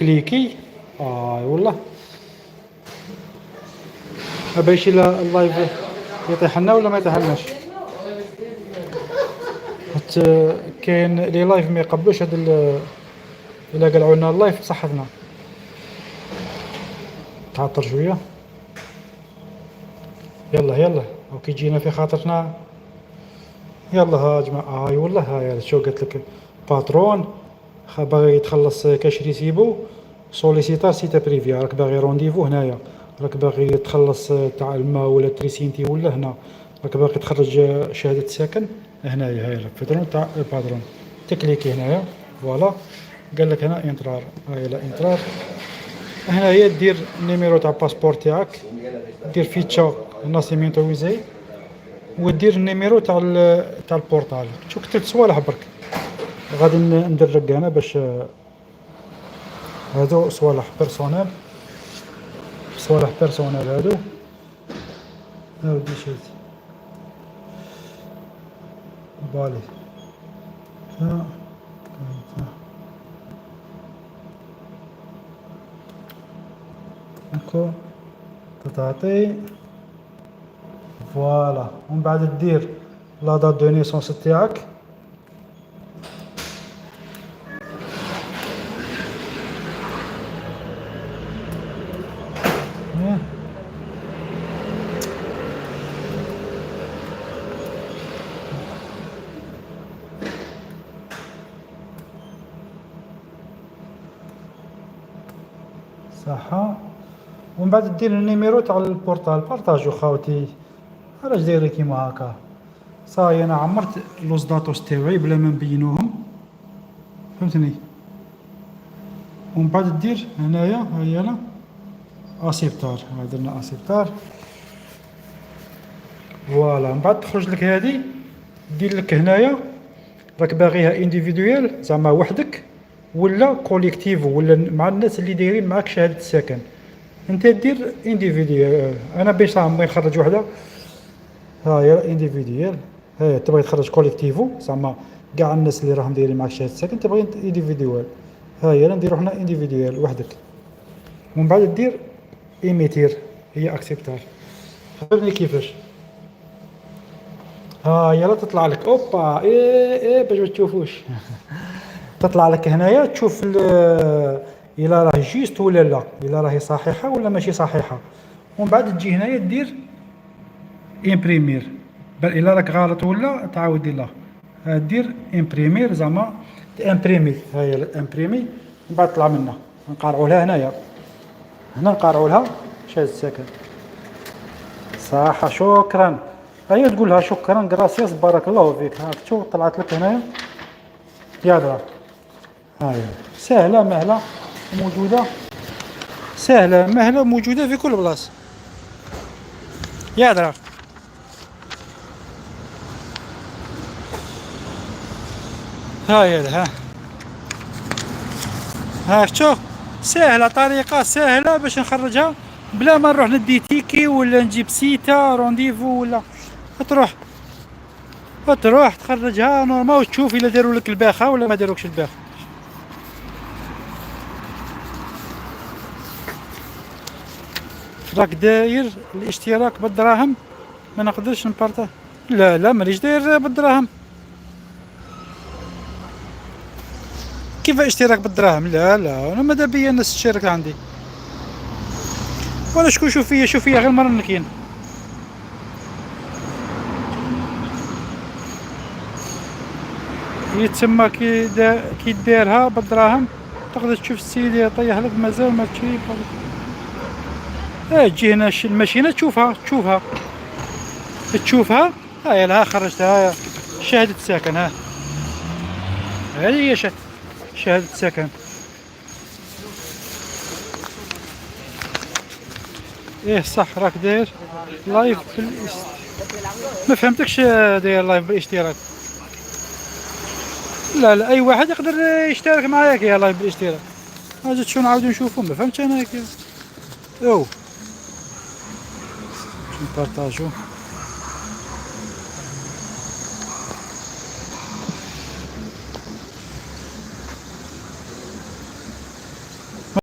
كليكي والله باش الا اللايف يطيح لنا ولا ما يطيح لناش. حتى كاين لي لايف ما يقبلوش هاد الا قلعوا لنا اللايف بصحتنا. تعطر شويه يلا يلا وكي جينا في خاطرنا يلا ها جماعه. هاي والله هاي شو قلت لك باترون باغي يتخلص كاش ريسيبو سوليسيتا سيتا بريفيا. راك باغي رونديفو هنايا، راك باغي تخلص تاع الماء ولا تريسينتي ولا هنا، راك باغي تخرج شهاده سكن هنايا. هاي الباترون تاع الباترون تكليكي هنايا فوالا. قال لك هنا انترار. هاي لا انترار هنايا دير النيميرو تاع الباسبور تاعك، دير فيتشا ناسيمينتو ويزي ودير النيميرو تاع البورطال. شوف كتبت صوالح برك غادي ندرج هنا باش هادو صوالح بيرسونيل هادو. هاودي شيت بالي هاكو تعطي فوالا. ومن بعد دير لا دات دو نيسونس تاعك صح. ومن بعد دير النيميرو تاع البورطال بارطاجو خاوتي. علاش دايرين كيما هكا؟ صاي انا عمرت لوز داتوس تاوعي بلا ما نبينوهم فهمتني. ومن بعد دير هنايا هاي انا اسيبتار. درنا اسيبتار فوالا. من بعد تخرج لك هادي دير لك هنايا راك باغيها انديفيدويال زعما وحدك ولا كوليكتيف ولا مع الناس اللي دايرين معاك شهاده السكن. انت دير انديفيدويال. انا باش صاحبي نخرج وحده هاي انديفيدويال. هاي تبغي تخرج كوليكتيفو زعما كاع الناس اللي راهم دايرين معاك شهاده السكن تبغي انديفيدويال. هاي انا نديرو حنا انديفيدويال وحدك. ومن بعد دير ايميتير هي اكسبتار. خبرني كيفاش. يلا تطلع لك اوبا ايه باش ما تشوفوش تطلع لك هنايا تشوف الا راه جيست ولا لا، الا راهي صحيحه ولا ماشي صحيحه. ومن بعد تجي هنايا دير امبريمير بل الا راك غلط ولا تعاود دير له دير امبريمير زعما امبريمي. هاي الامبريمي من بعد طلع منها نقارعوا لها هنايا. هنا نقارعوا لها شهاده السكن. صح شكرا. هيا تقول لها شكرا غراسياس بارك الله فيك. هاك شوف طلعت لك هنايا يا درا. هاي سهله مهله موجوده، سهله مهله موجوده في كل بلاصه يا درا. هاي ها شوف سهله، طريقه سهله باش نخرجها بلا ما نروح ندي تيكي ولا نجيب سيتا رونديفو ولا تروح تخرجها نورمال وتشوف الا داروا لك الباخه ولا ما داروكش الباخه. راك داير الاشتراك بالدراهم ما نقدرش نبارطا. لا مانيش داير بالدراهم. كيف اشتراك بالدراهم؟ لا انا ماذا بيا الناس تشارك عندي ولا شكون. شوف فيا غير مره نكين. يتسمى كي دايرها بالدراهم تقدر تشوف السيد يطيح لك مازال ما تشري. تجي هنا الماشينه تشوفها هاي لها خرجتها. شهاده سكن هذه هي شهاده سكن. صح راك داير لايف ما فهمتكش. داير لايف بالاشتراك. لا اي واحد يقدر يشترك معاك يا لايف بالاشتراك. اجي شو نعاودو نشوفو ما فهمتش انا كيف. نبارطاجو